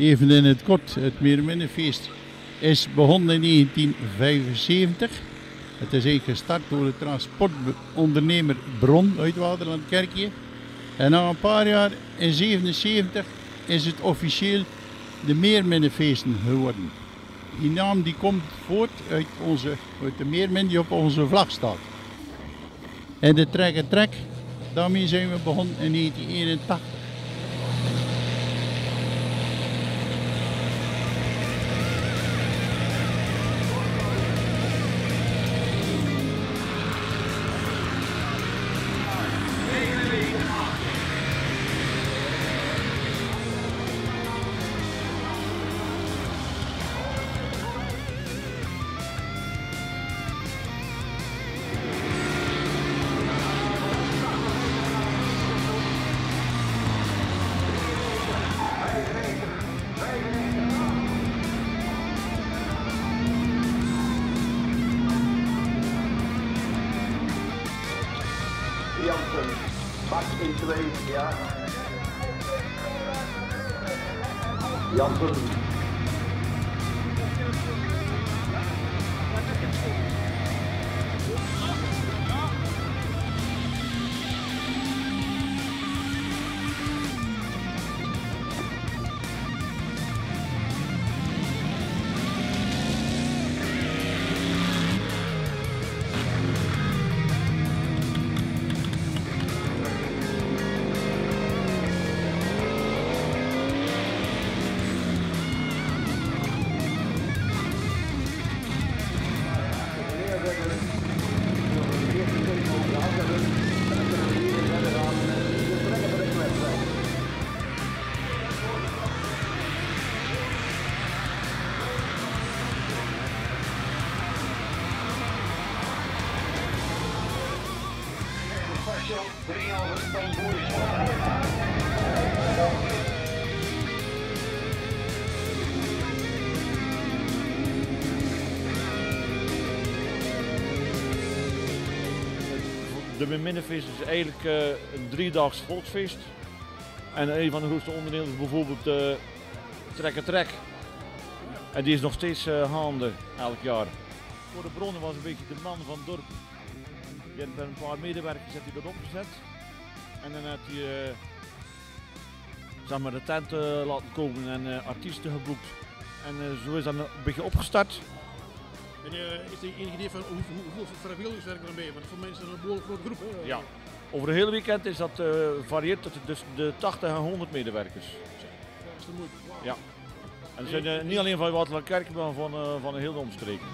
Even in het kort, het Meerminnenfeest is begonnen in 1975. Het is eigenlijk gestart door de transportondernemer Bron uit Waterland-Kerkje. En na een paar jaar, in 1977, is het officieel de Meerminnenfeesten geworden. Die naam die komt voort uit de meermin die op onze vlag staat. En de trek-en-trek, daarmee zijn we begonnen in 1981. Jansen, Bak in 2, ja. Jansen. De Meerminnenfeest is eigenlijk een driedaags volksfeest. En een van de grootste onderdelen is bijvoorbeeld trek-en-trek. En die is nog steeds gaande elk jaar. Voor de Bronnen was een beetje de man van het dorp. Die had met een paar medewerkers dat opgezet. En dan heeft hij zeg maar, de tent laten komen en artiesten geboekt. En zo is dat een beetje opgestart. En is er enig idee van hoeveel vrijwilligers werken er mee? Want voor mensen is dat een behoorlijk grote groep. Hè? Ja. Over het hele weekend is dat varieert tussen de 80 en 100 medewerkers. Dat is de moeite. Wow. Ja. En dat zijn niet alleen van Waterland-Kerkje, maar van de hele omstreken.